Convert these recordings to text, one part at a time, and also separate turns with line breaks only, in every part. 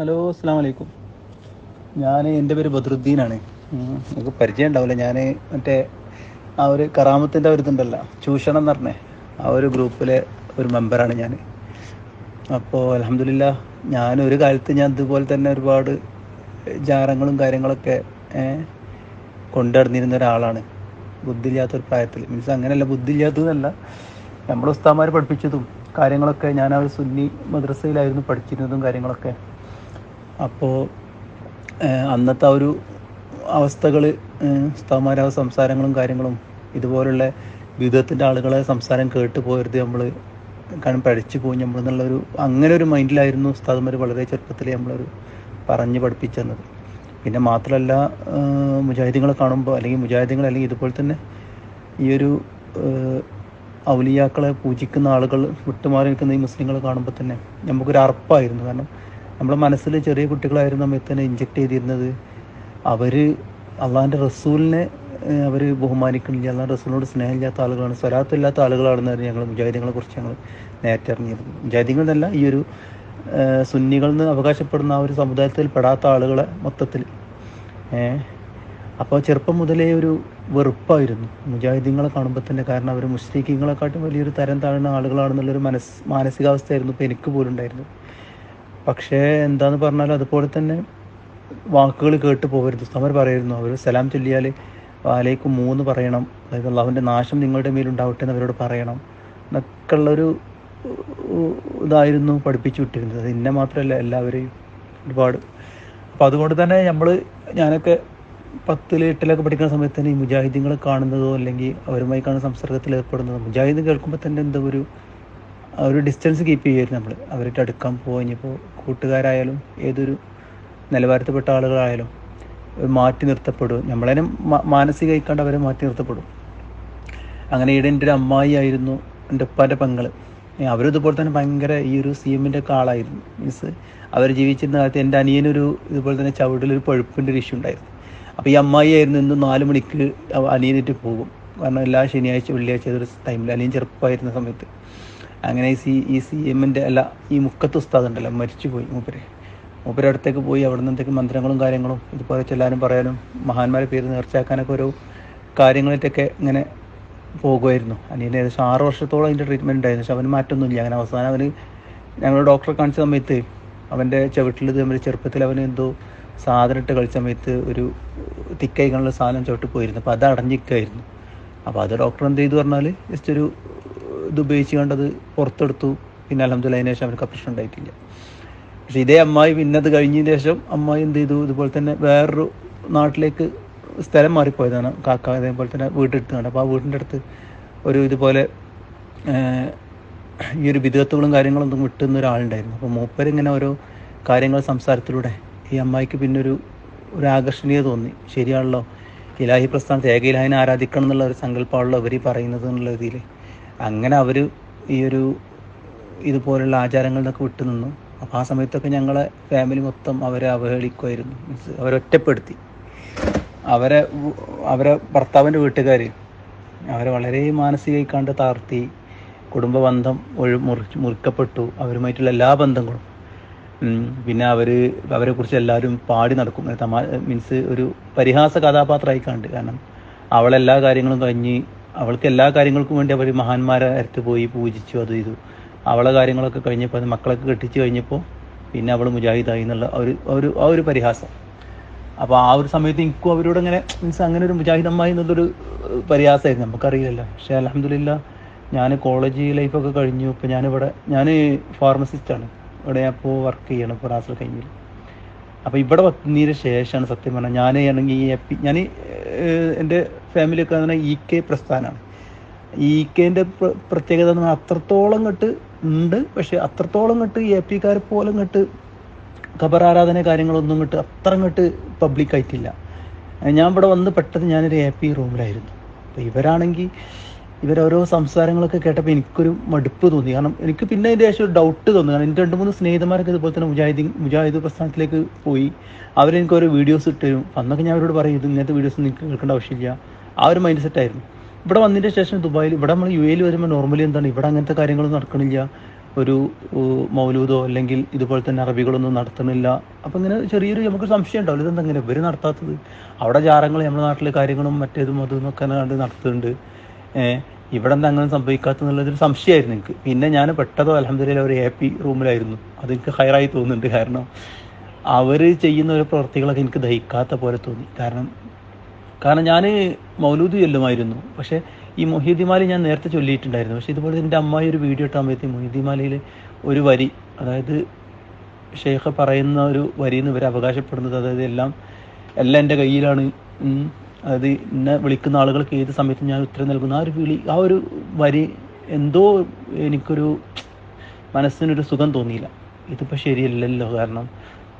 Hello, അസ്സാം വലൈക്കും. എൻ്റെ പേര് ബദ്രുദ്ദീനാണ്. നിങ്ങൾക്ക് പരിചയം ഉണ്ടാവില്ല. ഞാൻ മറ്റേ ആ ഒരു കറാമത്തിൻ്റെ ഒരു ഇതുണ്ടല്ലോ, ചൂഷണം എന്ന് പറഞ്ഞേ ആ ഒരു ഗ്രൂപ്പിലെ ഒരു മെമ്പറാണ് ഞാൻ. അപ്പോൾ അൽഹംദുലില്ലാഹ്, ഒരു കാലത്ത് ഞാൻ ഇതുപോലെ തന്നെ ഒരുപാട് ജാറങ്ങളും കാര്യങ്ങളൊക്കെ കൊണ്ടു നടന്നിരുന്ന ഒരാളാണ്. ബുദ്ധിയില്ലാത്തൊരു പ്രായത്തിൽ, മീൻസ് അങ്ങനെയല്ല, ബുദ്ധിയില്ലാത്തതല്ല, നമ്മുടെ ഉസ്താദ്മാർ പഠിപ്പിച്ചതും കാര്യങ്ങളൊക്കെ. ഞാൻ ആ ഒരു സുന്നി മദ്രസയിലായിരുന്നു പഠിച്ചിരുന്നതും കാര്യങ്ങളൊക്കെ. അപ്പോൾ അന്നത്തെ ആ ഒരു അവസ്ഥകൾ, ഉസ്താദ്മാരെ ആ സംസാരങ്ങളും കാര്യങ്ങളും, ഇതുപോലുള്ള വിധത്തിൻ്റെ ആളുകളെ സംസാരം കേട്ട് പോരുത് നമ്മൾ, കാരണം പഠിച്ചു പോയി നമ്മൾ എന്നുള്ളൊരു അങ്ങനെ ഒരു മൈൻഡിലായിരുന്നു ഉസ്താദ്മാർ വളരെ ചെറുപ്പത്തിൽ നമ്മളൊരു പറഞ്ഞ് പഠിപ്പിച്ചു തന്നത്. പിന്നെ മാത്രമല്ല, മുജാഹിദീങ്ങളെ കാണുമ്പോൾ, അല്ലെങ്കിൽ ഇതുപോലെ തന്നെ ഈ ഒരു ഔലിയാക്കളെ പൂജിക്കുന്ന ആളുകൾ വിട്ടുമാറി നിൽക്കുന്ന ഈ മുസ്ലിങ്ങളെ കാണുമ്പോൾ തന്നെ നമുക്കൊരു അറപ്പായിരുന്നു. കാരണം നമ്മുടെ മനസ്സിൽ ചെറിയ കുട്ടികളായിരുന്ന സമയത്ത് തന്നെ ഇഞ്ചക്ട് ചെയ്തിരുന്നത് അവർ അള്ളാഹിൻ്റെ റസൂലിനെ അവർ ബഹുമാനിക്കുന്നില്ല, അള്ളാഹിൻ്റെ റസൂലിനോട് സ്നേഹമില്ലാത്ത ആളുകളാണ്, സ്വലാത്തില്ലാത്ത ആളുകളാണെന്ന് ഞങ്ങൾ മുജാഹിദീങ്ങളെ കുറിച്ച് ഞങ്ങൾ നേരത്തെ അറിഞ്ഞിരുന്നു. മുജാഹിദീങ്ങൾ എന്നല്ല, ഈ ഒരു സുന്നികളിൽ നിന്ന് അവകാശപ്പെടുന്ന ആ ഒരു സമുദായത്തിൽ പെടാത്ത ആളുകളെ മൊത്തത്തിൽ. അപ്പോൾ ചെറുപ്പം മുതലേ ഒരു വെറുപ്പായിരുന്നു മുജാഹിദീങ്ങളെ കാണുമ്പോൾ തന്നെ. കാരണം അവർ മുശ്രിക്കീങ്ങളെക്കാട്ടും വലിയൊരു തരം താഴ്ന്ന ആളുകളാണെന്നുള്ളൊരു മാനസികാവസ്ഥയായിരുന്നു ഇപ്പോൾ എനിക്ക് പോലും ഉണ്ടായിരുന്നത്. പക്ഷേ എന്താന്ന് പറഞ്ഞാൽ അതുപോലെ തന്നെ വാക്കുകൾ കേട്ട് പോകരുത്. ഉസ്താദ്മാർ പറയായിരുന്നു, അവർ സലാം ചൊല്ലിയാൽ വാലേക്കും 3 പറയണം, അതായത് അള്ളാഹുവിൻ്റെ നാശം നിങ്ങളുടെ മേലുണ്ടാവട്ടെ എന്ന് അവരോട് പറയണം എന്നൊക്കെ ഉള്ളൊരു ഇതായിരുന്നു പഠിപ്പിച്ചു വിട്ടിരുന്നത്. അത് ഇന്നെ മാത്രമല്ല, എല്ലാവരെയും ഒരുപാട്. അപ്പോൾ അതുകൊണ്ട് തന്നെ ഞാനൊക്കെ 10, 8 പഠിക്കുന്ന സമയത്ത് തന്നെ ഈ മുജാഹിദീങ്ങളെ കാണുന്നതോ അല്ലെങ്കിൽ അവരുമായി കാണുന്ന സംസർഗത്തിൽ ഏർപ്പെടുന്നതോ, മുജാഹിദ് കേൾക്കുമ്പോൾ തന്നെ എന്തോ ഒരു ഡിസ്റ്റൻസ് കീപ്പ് ചെയ്യുമായിരുന്നു നമ്മൾ. അവരുടെ അടുക്കാൻ പോയിപ്പോൾ കൂട്ടുകാരായാലും ഏതൊരു നിലവാരത്തിൽപ്പെട്ട ആളുകളായാലും മാറ്റി നിർത്തപ്പെടും. നമ്മളതിനെ മാനസികമായിക്കാണ്ട് അവരെ മാറ്റി നിർത്തപ്പെടും. അങ്ങനെ ഈടെ എൻ്റെ ഒരു അമ്മായി ആയിരുന്നു എൻ്റെ ഉപ്പാൻ്റെ പെങ്ങൾ. അവരും ഇതുപോലെ തന്നെ ഭയങ്കര ഈ ഒരു CM-ൻ്റെ ഒക്കെ ആളായിരുന്നു. മീൻസ് അവർ ജീവിച്ചിരുന്ന കാലത്ത് എൻ്റെ അനിയനൊരു ഇതുപോലെ തന്നെ ചവിടിലൊരു പഴുപ്പിൻ്റെ ഒരു ഇഷ്യൂ ഉണ്ടായിരുന്നു. അപ്പോൾ ഈ അമ്മായി ആയിരുന്നു ഇന്ന് 4 മണിക്ക് അനിയനിട്ട് പോകും. കാരണം എല്ലാ ശനിയാഴ്ച വെള്ളിയാഴ്ച ഏതൊരു ടൈമിൽ അനിയൻ ചെറുപ്പമായിരുന്ന സമയത്ത്. അങ്ങനെ ഈ CM-ൻ്റെ അല്ല, ഈ മുക്കത്ത് ഉസ്താദ് ഉണ്ടല്ലോ, മരിച്ചുപോയി മൂപ്പര് അടുത്തേക്ക് പോയി. അവിടെ നിന്നത്തേക്ക് മന്ത്രങ്ങളും കാര്യങ്ങളും ഇതുപോലെ ചെല്ലാനും പറയാനും മഹാന്മാരെ പേര് നേർച്ചയാക്കാനൊക്കെ ഓരോ കാര്യങ്ങളായിട്ടൊക്കെ ഇങ്ങനെ പോകുമായിരുന്നു. അനിയന് ഏകദേശം 6 വർഷത്തോളം അതിൻ്റെ ട്രീറ്റ്മെൻറ്റ് ഉണ്ടായിരുന്നു. പക്ഷെ അവന് മാറ്റമൊന്നുമില്ല. അങ്ങനെ അവസാനം ഞങ്ങൾ ഡോക്ടറെ കാണിച്ച സമയത്ത് അവൻ്റെ ചവിട്ടിൽ തമ്മിൽ ചെറുപ്പത്തിൽ അവന് എന്തോ സാധനം ഇട്ട് കളിച്ച സമയത്ത് ഒരു തിക്കൈകളുള്ള സാധനം ചവിട്ടി പോയിരുന്നു. അപ്പോൾ അത് അടഞ്ഞിരിക്കുമായിരുന്നു. അപ്പോൾ അത് ഡോക്ടർ എന്ത് ചെയ്തു പറഞ്ഞാൽ ജസ്റ്റ് ഒരു ഇത് ഉപയോഗിച്ച് കണ്ടത് പുറത്തെടുത്തു. പിന്നെ അൽഹംദുലില്ലാഹ് അതിന് ശേഷം അവർക്ക് പ്രശ്നം ഉണ്ടായിട്ടില്ല. പക്ഷേ ഇതേ അമ്മായി പിന്നെ അത് കഴിഞ്ഞതിന് ശേഷം അമ്മായി എന്ത് ചെയ്തു, ഇതുപോലെ തന്നെ വേറൊരു നാട്ടിലേക്ക് സ്ഥലം മാറിപ്പോയതാണ്. കാക്ക അതേപോലെ തന്നെ വീടെടുത്ത് കണ്ട്. അപ്പോൾ ആ വീടിൻ്റെ അടുത്ത് ഒരു ഇതുപോലെ ഈ ഒരു വിധത്തുകളും കാര്യങ്ങളൊന്നും വിട്ടുന്ന ഒരാളുണ്ടായിരുന്നു. അപ്പോൾ മൂപ്പരിങ്ങനെ ഓരോ കാര്യങ്ങൾ സംസാരത്തിലൂടെ ഈ അമ്മായിക്ക് പിന്നെ ഒരു ആകർഷണീയത തോന്നി. ശരിയാണല്ലോ, ഇലാഹി പ്രസ്ഥാനത്ത് ഏക ഇലാഹിനെ ആരാധിക്കണം എന്നുള്ള ഒരു സങ്കല്പമാണല്ലോ അവർ പറയുന്നത് എന്നുള്ള രീതിയിൽ. അങ്ങനെ അവർ ഈ ഒരു ഇതുപോലുള്ള ആചാരങ്ങളിൽ നിന്നൊക്കെ വിട്ടു നിന്നു. അപ്പോൾ ആ സമയത്തൊക്കെ ഞങ്ങളെ ഫാമിലി മൊത്തം അവരെ അവഹേളിക്കുമായിരുന്നു. മീൻസ് അവരൊറ്റപ്പെടുത്തി. അവരെ ഭർത്താവിൻ്റെ വീട്ടുകാർ അവരെ വളരെ മാനസികമായി കണ്ട് താഴ്ത്തി. കുടുംബ ബന്ധം മുറിക്കപ്പെട്ടു, അവരുമായിട്ടുള്ള എല്ലാ ബന്ധങ്ങളും. പിന്നെ അവരെക്കുറിച്ച് എല്ലാവരും പാടി നടക്കും. മീൻസ് ഒരു പരിഹാസ കഥാപാത്രമായി കണ്ട്. കാരണം അവളെല്ലാ കാര്യങ്ങളും കഴിഞ്ഞ്, അവൾക്ക് എല്ലാ കാര്യങ്ങൾക്കും വേണ്ടി അവർ മഹാന്മാരെ അടുത്ത് പോയി പൂജിച്ചു, അത് ചെയ്തു. അവളെ കാര്യങ്ങളൊക്കെ കഴിഞ്ഞപ്പോൾ, മക്കളൊക്കെ കെട്ടിച്ച് കഴിഞ്ഞപ്പോൾ പിന്നെ അവൾ മുജാഹിദായി എന്നുള്ള ആ ഒരു പരിഹാസം. അപ്പോൾ ആ ഒരു സമയത്ത് എനിക്കും അവരോട് അങ്ങനെ മീൻസ് അങ്ങനെ ഒരു മുജാഹിദമ്മായി എന്നുള്ളൊരു പരിഹാസമായിരുന്നു. നമുക്കറിയില്ലല്ലോ. പക്ഷേ അൽഹംദുലില്ലാഹ് ഞാൻ കോളേജ് ലൈഫൊക്കെ കഴിഞ്ഞു. ഇപ്പോൾ ഞാൻ ഫാർമസിസ്റ്റാണ്. ഇവിടെ ഞാൻ ഇപ്പോൾ വർക്ക് ചെയ്യണം, ഇപ്പോൾ ക്ലാസ്സിൽ കഴിഞ്ഞില്ല. അപ്പോൾ ഇവിടെ വന്നതിന് ശേഷമാണ് സത്യം പറഞ്ഞാൽ ഞാൻ എൻ്റെ ഫാമിലിയൊക്കെ പറഞ്ഞാൽ EK പ്രസ്ഥാനമാണ്. EKൻ്റെ പ്രത്യേകത എന്ന് പറഞ്ഞാൽ അത്രത്തോളം ഇങ്ങോട്ട് ഉണ്ട്. പക്ഷെ അത്രത്തോളം ഇങ്ങോട്ട് APക്കാരെ പോലെ ഇങ്ങോട്ട് ഖബർ ആരാധന കാര്യങ്ങളൊന്നും ഇങ്ങോട്ട് അത്ര ഇങ്ങോട്ട് പബ്ലിക്കായിട്ടില്ല. ഞാൻ ഇവിടെ വന്ന് പെട്ടെന്ന് ഞാനൊരു AP റൂമിലായിരുന്നു. അപ്പോൾ ഇവരോരോ സംസാരങ്ങളൊക്കെ കേട്ടപ്പോൾ എനിക്കൊരു മടുപ്പ് തോന്നി. കാരണം എനിക്ക് പിന്നെ അതിൻ്റെ ശേഷം ഒരു ഡൗട്ട് തോന്നി. കാരണം എൻ്റെ 2-3 സ്നേഹിതന്മാരൊക്കെ ഇതുപോലെ തന്നെ മുജാഹിദ് പ്രസ്ഥാനത്തിലേക്ക് പോയി. അവരെനിക്കൊരു വീഡിയോസ് ഇട്ടുതരും. അന്നൊക്കെ ഞാൻ അവരോട് പറയും, ഇങ്ങനത്തെ വീഡിയോസ് നിങ്ങൾക്ക് കേൾക്കേണ്ട ആവശ്യമില്ല. ആ ഒരു മൈൻഡ് സെറ്റായിരുന്നു. ഇവിടെ വന്നതിൻ്റെ ശേഷം ദുബായിൽ, ഇവിടെ നമ്മൾ UAE വരുമ്പോൾ നോർമലി എന്താണ്, ഇവിടെ അങ്ങനത്തെ കാര്യങ്ങളൊന്നും നടക്കണില്ല. ഒരു മൗലൂദോ അല്ലെങ്കിൽ ഇതുപോലെ തന്നെ അറബികളൊന്നും നടത്തുന്നില്ല. അപ്പം ഇങ്ങനെ ചെറിയൊരു നമുക്ക് സംശയം ഉണ്ടാവില്ല, ഇതെന്തെങ്കിലും ഇവർ നടത്താത്തത്. അവിടെ ജാറങ്ങൾ നമ്മുടെ നാട്ടിലെ കാര്യങ്ങളും മറ്റേതും അതും എന്നൊക്കെ കണ്ട് നടത്തുന്നുണ്ട്, ഇവിടെ എന്താ അങ്ങനെ സംഭവിക്കാത്തെന്നുള്ളതൊരു സംശയമായിരുന്നു എനിക്ക്. പിന്നെ ഞാൻ പെട്ടതോ അൽഹംദുലില്ലാ ഒരു happy റൂമിലായിരുന്നു. അതെനിക്ക് ഹൈറായി തോന്നുന്നുണ്ട്. കാരണം അവർ ചെയ്യുന്ന ഒരു പ്രവൃത്തികളൊക്കെ എനിക്ക് ദഹിക്കാത്ത പോലെ തോന്നി. കാരണം ഞാൻ മൗലൂദ് ചൊല്ലുമായിരുന്നു, പക്ഷേ ഈ മുഹീദ്ദിമാലി ഞാൻ നേരത്തെ ചൊല്ലിയിട്ടുണ്ടായിരുന്നു. പക്ഷേ ഇതുപോലെ എൻ്റെ അമ്മായി ഒരു വീഡിയോ ഇട്ടാൻ പറ്റി മുഹീദ്ദിമാലയിൽ ഒരു വരി, അതായത് ഷെയ്ഖ് പറയുന്ന ഒരു വരി എന്ന് ഇവർ അവകാശപ്പെടുന്നത്, അതായത് എല്ലാം എൻ്റെ കയ്യിലാണ്, അതായത് എന്നെ വിളിക്കുന്ന ആളുകൾക്ക് ഏത് സമയത്തും ഞാൻ ഉത്തരം നൽകുന്ന ആ ഒരു വിളി, ആ ഒരു വരി എന്തോ എനിക്കൊരു മനസ്സിനൊരു സുഖം തോന്നിയില്ല. ഇതിപ്പോൾ ശരിയല്ലല്ലോ. കാരണം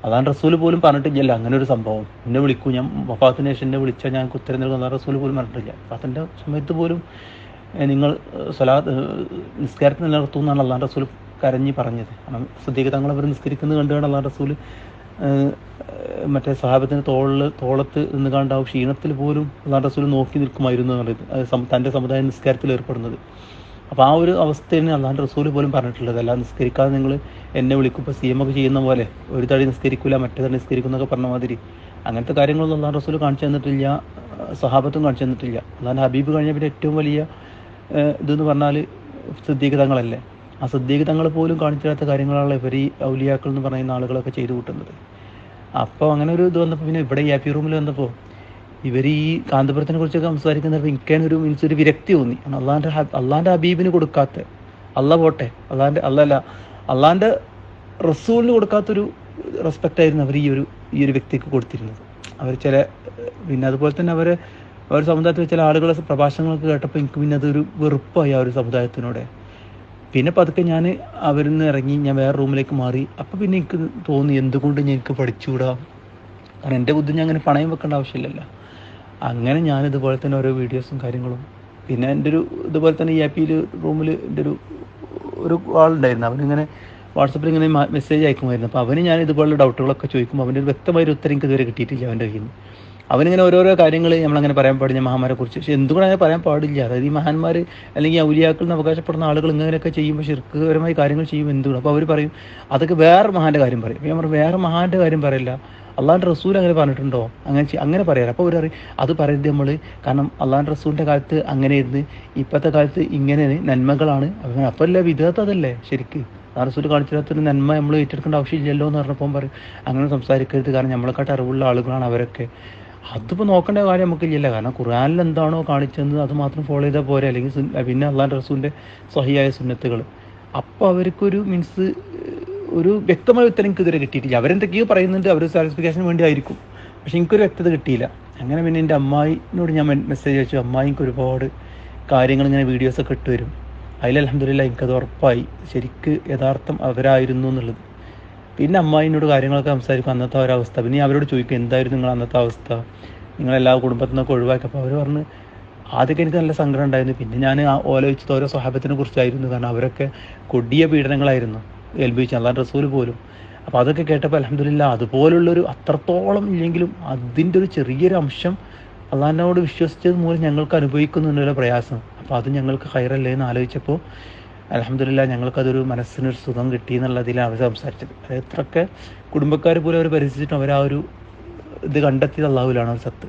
അതാണ് റസൂൽ പോലും പറഞ്ഞിട്ടില്ല അങ്ങനെ ഒരു സംഭവം. എന്നെ വിളിക്കൂ, ഞാൻ വഫാത്തിന് ശേഷം എന്നെ വിളിച്ചാൽ ഞങ്ങൾക്ക് ഉത്തരം നൽകും, അതാണ് റസൂൽ പോലും പറഞ്ഞിട്ടില്ല. വഫാത്തിൻ്റെ സമയത്ത് പോലും നിങ്ങൾ നിസ്കാരത്തിൽ നിലനിർത്തും എന്നാണ് അള്ളാഹ് റസൂൽ കരഞ്ഞ് പറഞ്ഞത്. കാരണം സിദ്ദീഖ് തങ്ങൾ അവർ നിസ്കരിക്കുന്നത് കണ്ടുകൊണ്ട് അള്ളാഹ് റസൂൽ മറ്റേ സഹാബത്തിന് തോളത്ത് നിന്ന് കണ്ടാവും ക്ഷീണത്തിൽ പോലും അള്ളാഹ് റസൂൽ നോക്കി നിൽക്കുമായിരുന്നു എന്നുള്ളത്, തൻ്റെ സമുദായം നിസ്കാരത്തിൽ ഏർപ്പെടുന്നത്. അപ്പോൾ ആ ഒരു അവസ്ഥയിൽ അള്ളാഹ് റസൂൽ പോലും പറഞ്ഞിട്ടുള്ളത്, അല്ല നിസ്കരിക്കാതെ നിങ്ങൾ എന്നെ വിളിക്കും. ഇപ്പോൾ CM ഒക്കെ ചെയ്യുന്ന പോലെ ഒരു തടി നിസ്കരിക്കില്ല മറ്റേ തടി നിസ്കരിക്കും എന്നൊക്കെ പറഞ്ഞ മാതിരി അങ്ങനത്തെ കാര്യങ്ങളൊന്നും അള്ളാഹ് റസൂൽ കാണിച്ചു തന്നിട്ടില്ല, സഹാബത്തും കാണിച്ചു തന്നിട്ടില്ല. അള്ളാഹ് ഹബീബ് കഴിഞ്ഞ പിന്നെ ഏറ്റവും വലിയ ഇതെന്ന് പറഞ്ഞാൽ സിദ്ദീഖ് തങ്ങളല്ലേ. ആ സിദ്ദീഖ് തങ്ങൾ പോലും കാണിച്ചു തരാത്ത കാര്യങ്ങളാണ് ഇവർ ഈ ഔലിയാക്കൾ എന്ന് പറയുന്ന ആളുകളൊക്കെ ചെയ്തു കൂട്ടുന്നത്. അപ്പോൾ അങ്ങനെ ഒരു ഇത് വന്നപ്പോൾ പിന്നെ ഇവിടെ happy റൂമിൽ വന്നപ്പോൾ ഇവർ ഈ കാന്തപുരത്തിനെ കുറിച്ചൊക്കെ സംസാരിക്കുന്നപ്പോൾ എനിക്കൊരു ഒരു വിരക്തി തോന്നി. അള്ളാൻ്റെ ഹബീബിന് കൊടുക്കാത്ത, പോട്ടെ അള്ളാൻ്റെ റസൂലിന് കൊടുക്കാത്തൊരു റെസ്പെക്റ്റ് ആയിരുന്നു അവർ ഈ ഒരു വ്യക്തിക്ക് കൊടുത്തിരുന്നത്. അവർ പിന്നെ അതുപോലെ തന്നെ അവർ സമുദായത്തിൽ ചില ആളുകളെ പ്രഭാഷണങ്ങളൊക്കെ കേട്ടപ്പോൾ എനിക്ക് പിന്നെ അതൊരു വെറുപ്പായി ആ ഒരു സമുദായത്തിനോടെ. പിന്നെ പതുക്കെ ഞാൻ അവരിൽ നിന്ന് ഇറങ്ങി ഞാൻ വേറെ റൂമിലേക്ക് മാറി. അപ്പോൾ പിന്നെ എനിക്ക് തോന്നി എന്തുകൊണ്ട് എനിക്ക് പഠിച്ചുകൂടാ, കാരണം എൻ്റെ ബുദ്ധി ഞാൻ അങ്ങനെ പണയം വെക്കേണ്ട ആവശ്യമില്ലല്ലോ. അങ്ങനെ ഞാനിതുപോലെ തന്നെ ഓരോ വീഡിയോസും കാര്യങ്ങളും, പിന്നെ എൻ്റെ ഇതുപോലെ തന്നെ ഈ happy റൂമിൽ എൻ്റെ ഒരു ആളുണ്ടായിരുന്നു. അവനിങ്ങനെ വാട്സപ്പിൽ ഇങ്ങനെ മെസ്സേജ് അയക്കുമായിരുന്നു. അപ്പോൾ അവന് ഞാൻ ഇതുപോലുള്ള ഡൗട്ടുകളൊക്കെ ചോദിക്കുമ്പോൾ അവൻ്റെ ഒരു വ്യക്തമായൊരു ഉത്തരം എനിക്ക് ഇതുവരെ കിട്ടിയിട്ടില്ല അവൻ്റെ കയ്യിൽ നിന്ന്. അവനിങ്ങനെ ഓരോരോ കാര്യങ്ങൾ നമ്മളങ്ങനെ പറയാൻ പാടില്ല മഹാന്മാരെ കുറിച്ച്. പക്ഷെ എന്തുകൊണ്ട് അങ്ങനെ പറയാൻ പാടില്ല, അതായത് ഈ മഹാന്മാർ അല്ലെങ്കിൽ ഔലിയാക്കൾ എന്ന് അവകാശപ്പെടുന്ന ആളുകൾ ഇങ്ങനെയൊക്കെ ചെയ്യുമ്പോൾ ശിർക്ക്പരമായ കാര്യങ്ങൾ ചെയ്യും എന്തുകൊണ്ട്. അപ്പോൾ അവർ പറയും അതൊക്കെ വേറെ മഹാൻ്റെ കാര്യം പറയും. അപ്പോൾ ഞാൻ പറയും വേറെ മഹാൻ്റെ കാര്യം പറയില്ല, അള്ളാഹുൻ്റെ റസൂൽ അങ്ങനെ പറഞ്ഞിട്ടുണ്ടോ, അങ്ങനെ പറയാറ്. അപ്പോൾ അവർ പറയും അത് പറയരുത് നമ്മൾ, കാരണം അള്ളാഹുൻ്റെ റസൂലിൻ്റെ കാലത്ത് അങ്ങനെയായിരുന്നു, ഇപ്പോഴത്തെ കാലത്ത് ഇങ്ങനെ നന്മകളാണ്. അപ്പോൾ അല്ല വിധേയത്ത് അതല്ലേ ശരിക്ക്. റസൂൽ കാണിച്ചിടത്തൊരു നന്മ നമ്മൾ ഏറ്റെടുക്കേണ്ട ആവശ്യമില്ലല്ലോ എന്ന് പറഞ്ഞപ്പോൾ പറയും അങ്ങനെ സംസാരിക്കരുത്, കാരണം നമ്മളെക്കാട്ട് അറിവുള്ള ആളുകളാണ് അവരൊക്കെ. അതിപ്പോൾ നോക്കേണ്ട കാര്യം നമുക്കില്ലല്ലോ, കാരണം ഖുർആനിൽ എന്താണോ കാണിച്ചത് അത് മാത്രം ഫോളോ ചെയ്താൽ പോരെ. അല്ലെങ്കിൽ പിന്നെ അള്ളാഹുൻ്റെ റസൂലിൻ്റെ സ്വഹിയായ സുന്നത്തുകൾ. അപ്പോൾ അവർക്കൊരു ഒരു വ്യക്തമായ ഉത്തരം എനിക്ക് ഇതുവരെ കിട്ടിയിട്ടില്ല. അവരെന്തൊക്കെയോ പറയുന്നുണ്ട്, അവർ സാറ്റിസ്ഫിക്കേഷന് വേണ്ടി ആയിരിക്കും, പക്ഷെ എനിക്കൊരു വ്യക്തത കിട്ടിയില്ല. അങ്ങനെ പിന്നെ എൻ്റെ അമ്മായിനോട് ഞാൻ മെസ്സേജ് അയച്ചു. അമ്മായിക്ക് ഒരുപാട് കാര്യങ്ങൾ ഇങ്ങനെ വീഡിയോസൊക്കെ ഇട്ട് വരും. അതിൽ അൽഹംദുലില്ലാ എനിക്കത് ഉറപ്പായി ശരിക്ക് യഥാർത്ഥം അവരായിരുന്നു എന്നുള്ളത്. പിന്നെ അമ്മായിനോട് കാര്യങ്ങളൊക്കെ സംസാരിക്കും, അന്നത്തെ ഒരവസ്ഥ. പിന്നെ അവരോട് ചോദിക്കും എന്തായിരുന്നു നിങ്ങൾ അന്നത്തെ അവസ്ഥ, നിങ്ങളെല്ലാ കുടുംബത്തിൽ നിന്നൊക്കെ ഒഴിവാക്കി. അപ്പോൾ അവർ പറഞ്ഞ് ആദ്യമൊക്കെ എനിക്ക് നല്ല സങ്കടം ഉണ്ടായിരുന്നു. പിന്നെ ഞാൻ ഓലോചിച്ചത് ഓരോ സ്വഹാബത്തിനെ കുറിച്ചായിരുന്നു, കാരണം അവരൊക്കെ കൊടിയ പീഡനങ്ങളായിരുന്നു ഏൽപ്പിച്ചത് അല്ലാഹ് റസൂൽ പോലും. അപ്പോൾ അതൊക്കെ കേട്ടപ്പോൾ അൽഹംദുലില്ലാ അതുപോലുള്ളൊരു അത്രത്തോളം ഇല്ലെങ്കിലും അതിൻ്റെ ഒരു ചെറിയൊരു അംശം അള്ളാഹിനോട് വിശ്വസിച്ചത് മൂലം ഞങ്ങൾക്ക് അനുഭവിക്കുന്നുണ്ടല്ലോ പ്രയാസം. അപ്പോൾ അത് ഞങ്ങൾക്ക് ഹൈറല്ലേ എന്ന് ആലോചിച്ചപ്പോൾ അൽഹംദുലില്ലാ ഞങ്ങൾക്കതൊരു മനസ്സിനൊരു സുഖം കിട്ടി എന്നുള്ളതിലാണ് അവർ സംസാരിച്ചത്. അത് എത്രയൊക്കെ കുടുംബക്കാർ പോലും അവർ പരിചരിച്ചിട്ടും അവർ ആ ഒരു ഇത് കണ്ടെത്തിയത് അള്ളാഹുവിലാണ് ഒരു സത്ത്.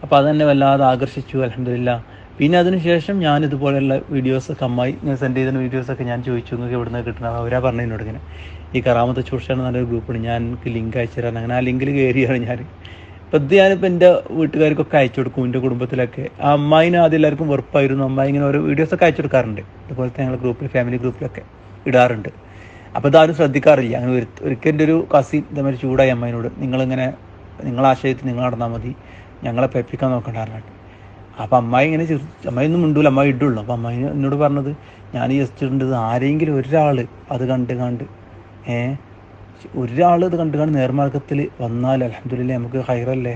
അപ്പോൾ അതെന്നെ വല്ലാതെ ആകർഷിച്ചു അൽഹംദുലില്ലാ. പിന്നെ അതിനുശേഷം ഞാൻ ഇതുപോലെയുള്ള വീഡിയോസൊക്കെ അമ്മായി ഇങ്ങനെ സെൻഡ് ചെയ്ത വീഡിയോസൊക്കെ ഞാൻ ചോദിച്ചു നിങ്ങൾക്ക് എവിടെ നിന്ന് കിട്ടണം. അവരാ പറഞ്ഞതിനോട് ഇങ്ങനെ ഈ കറാമത്ത് ചൂഷണം നല്ലൊരു ഗ്രൂപ്പാണ്, ഞാൻ എനിക്ക് ലിങ്ക് അയച്ചു തരാൻ. അങ്ങനെ ആ ലിങ്കിൽ കയറിയാണ് ഞാൻ. അപ്പോൾ ഇത് ഞാനിപ്പോൾ എൻ്റെ വീട്ടുകാർക്കൊക്കെ അയച്ചു കൊടുക്കും, എൻ്റെ കുടുംബത്തിലൊക്കെ. ആ അമ്മായിനെ ആദ്യം എല്ലാവർക്കും വെറുപ്പായിരുന്നു. അമ്മായി ഇങ്ങനെ ഓരോ വീഡിയോസൊക്കെ അയച്ചു കൊടുക്കാറുണ്ട്, അതുപോലത്തെ ഞങ്ങളുടെ ഗ്രൂപ്പിൽ ഫാമിലി ഗ്രൂപ്പിലൊക്കെ ഇടാറുണ്ട്. അപ്പോൾ ഇതാരും ശ്രദ്ധിക്കാറില്ല. അങ്ങനെ ഒരിക്കൽ എൻ്റെ ഒരു കസിൻ ഇതേമാതിരി ചൂടായി അമ്മായിനോട്, നിങ്ങളെ ആശയത്തിൽ നിങ്ങൾ നടന്നാൽ മതി, ഞങ്ങളെ പേപ്പിക്കാൻ നോക്കണ്ടാറുണ്ട്. അപ്പോൾ അമ്മായി ഇങ്ങനെ അമ്മായിയൊന്നും മിണ്ടൂല, അമ്മായി ഇടുള്ളൂ. അപ്പോൾ അമ്മായി എന്നോട് പറഞ്ഞത് ഞാൻ ജസ്റ്റ് ഇടേണ്ടത് ആരെങ്കിലും ഒരാൾ അത് കണ്ട് ഒരാൾ ഇത് കണ്ട് നേർമാർഗത്തിൽ വന്നാൽ അൽഹംദുലില്ലാ നമുക്ക് ഹൈറല്ലേ,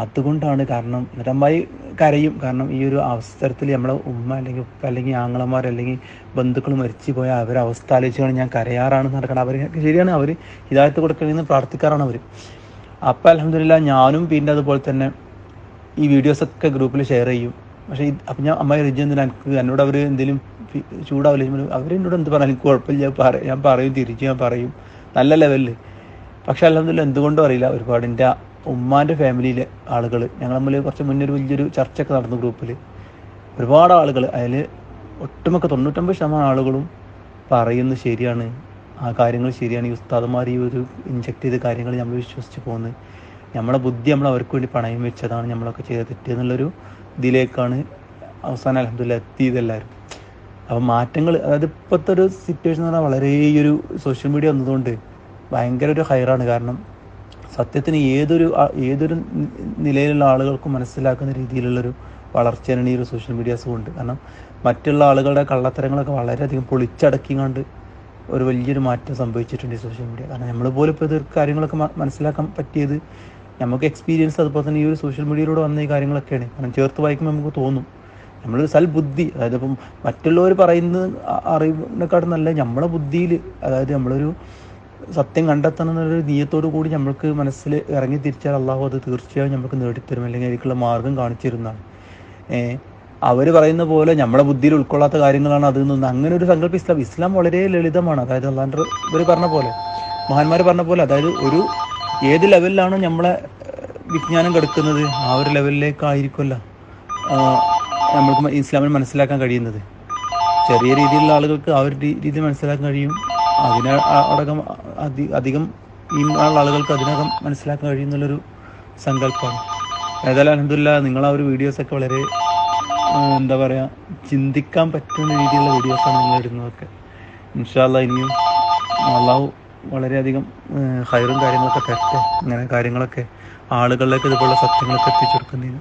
അതുകൊണ്ടാണ്. കാരണം എന്നിട്ട് അമ്മായി കരയും. കാരണം ഈ ഒരു അവസരത്തിൽ നമ്മളെ ഉമ്മ അല്ലെങ്കിൽ ഉപ്പ അല്ലെങ്കിൽ ആങ്ങളമാർ അല്ലെങ്കിൽ ബന്ധുക്കൾ മരിച്ചു പോയാൽ അവരെ അവസ്ഥ ആലോചിച്ചാണ് ഞാൻ കരയാറാണെന്ന് നടക്കണം. അവർ ശരിയാണ്, അവർ ഹിദായത്ത് കൊടുക്കണമെന്ന് പ്രാർത്ഥിക്കാറാണ് അവർ. അപ്പോൾ അൽഹംദുലില്ലാ ഞാനും പിന്നെ അതുപോലെ തന്നെ ഈ വീഡിയോസൊക്കെ ഗ്രൂപ്പിൽ ഷെയർ ചെയ്യും. പക്ഷേ അപ്പം ഞാൻ അമ്മായി റിജ് എന്തിനാ എന്നോട് അവർ എന്തെങ്കിലും ചൂടാവില്ല. അവരെന്നോട് എന്ത് പറഞ്ഞാലും എനിക്ക് കുഴപ്പമില്ല, ഞാൻ പറയും, തിരിച്ച് ഞാൻ പറയും, നല്ല ലെവലിൽ. പക്ഷെ അൽഹംദുലില്ലാ എന്തുകൊണ്ടും അറിയില്ല, ഒരുപാട് എൻ്റെ ഉമ്മാൻ്റെ ഫാമിലിയിലെ ആളുകൾ, ഞങ്ങൾ തമ്മിൽ കുറച്ച് മുന്നേ ഒരു വലിയൊരു ചർച്ചയൊക്കെ നടന്നു ഗ്രൂപ്പിൽ. ഒരുപാട് ആളുകൾ, അതിൽ ഒട്ടുമിക്ക 99% ആളുകളും പറയുന്നത് ശരിയാണ്, ആ കാര്യങ്ങൾ ശരിയാണ്. ഈ ഉസ്താദന്മാർ ഈ ഒരു ഇൻജക്ട് ചെയ്ത കാര്യങ്ങൾ നമ്മൾ വിശ്വസിച്ച് പോകുന്നത്, നമ്മളെ ബുദ്ധി നമ്മൾ അവർക്ക് വേണ്ടി പണയം വെച്ചതാണ്, നമ്മളൊക്കെ ചെയ്ത തെറ്റ് എന്നുള്ളൊരു ഇതിലേക്കാണ് അവസാനം അൽഹംദുലില്ലാ എത്തിയതെല്ലാവരും. അപ്പം മാറ്റങ്ങൾ, അതായത് ഇപ്പോഴത്തെ ഒരു സിറ്റുവേഷൻ എന്ന് പറഞ്ഞാൽ വളരെ ഈ ഒരു സോഷ്യൽ മീഡിയ വന്നതുകൊണ്ട് ഭയങ്കര ഒരു ഹൈറാണ്. കാരണം സത്യത്തിന് ഏതൊരു നിലയിലുള്ള ആളുകൾക്കും മനസ്സിലാക്കുന്ന രീതിയിലുള്ളൊരു വളർച്ചയാണ് ഈ ഒരു സോഷ്യൽ മീഡിയാസ് കൊണ്ട്. കാരണം മറ്റുള്ള ആളുകളുടെ കള്ളത്തരങ്ങളൊക്കെ വളരെയധികം പൊളിച്ചടക്കിങ്ങാണ്ട് ഒരു വലിയൊരു മാറ്റം സംഭവിച്ചിട്ടുണ്ട് ഈ സോഷ്യൽ മീഡിയ. കാരണം നമ്മൾ പോലും ഇപ്പോൾ ഇത് കാര്യങ്ങളൊക്കെ മനസ്സിലാക്കാൻ പറ്റിയത് നമുക്ക് എക്സ്പീരിയൻസ്, അതുപോലെ തന്നെ ഈ ഒരു സോഷ്യൽ മീഡിയയിലൂടെ വന്ന ഈ കാര്യങ്ങളൊക്കെയാണ്. കാരണം ചേർത്ത് വായിക്കുമ്പോൾ നമുക്ക് തോന്നും, നമ്മളൊരു സൽബുദ്ധി, അതായത് ഇപ്പം മറ്റുള്ളവർ പറയുന്നത് അറിവിനെക്കാട്ടും നല്ല നമ്മളെ ബുദ്ധിയിൽ, അതായത് നമ്മളൊരു സത്യം കണ്ടെത്തണം എന്നൊരു നീയത്തോടു കൂടി നമ്മൾക്ക് മനസ്സിൽ ഇറങ്ങി തിരിച്ചാൽ അള്ളാഹു അത് തീർച്ചയായും നമുക്ക് നേടിത്തരും, അല്ലെങ്കിൽ അതിലേക്കുള്ള മാർഗം കാണിച്ചു തരുന്നതാണ്. അവർ പറയുന്ന പോലെ നമ്മളെ ബുദ്ധിയിൽ ഉൾക്കൊള്ളാത്ത കാര്യങ്ങളാണ് അതിൽ നിന്ന്, അങ്ങനെ ഒരു സങ്കല്പം ഇസ്ലാം വളരെ ലളിതമാണ്. അതായത് അള്ളാഹുവിൻ്റെ ഇവർ പറഞ്ഞ പോലെ, മഹാന്മാർ പറഞ്ഞ പോലെ, അതായത് ഏത് ലെവലിലാണോ നമ്മളെ വിജ്ഞാനം കിടക്കുന്നത് ആ ഒരു ലെവലിലേക്കായിരിക്കുമല്ലോ നമ്മൾക്ക് ഇസ്ലാമിൽ മനസ്സിലാക്കാൻ കഴിയുന്നത്. ചെറിയ രീതിയിലുള്ള ആളുകൾക്ക് ആ ഒരു രീതിയിൽ മനസ്സിലാക്കാൻ കഴിയും, അടക്കം അധികം ഈ ആളുകൾക്ക് അതിനകം മനസ്സിലാക്കാൻ കഴിയുന്നുള്ളൊരു സങ്കല്പമാണ്. ഏതായാലും അൽഹംദുലില്ലാ നിങ്ങൾ ആ ഒരു വീഡിയോസൊക്കെ വളരെ എന്താ പറയുക, ചിന്തിക്കാൻ പറ്റുന്ന രീതിയിലുള്ള വീഡിയോസാണ് നിങ്ങൾ ഇടുന്നതൊക്കെ. ഇൻഷാ അല്ലാഹ് ഇനിയും അള്ളാഹു വളരെയധികം ഹൈറും കാര്യങ്ങളൊക്കെ തരട്ടെ, ഇങ്ങനെ കാര്യങ്ങളൊക്കെ ആളുകളിലേക്ക് ഇതുപോലുള്ള സത്യങ്ങളൊക്കെ എത്തിച്ചു കൊടുക്കുന്നതിന്.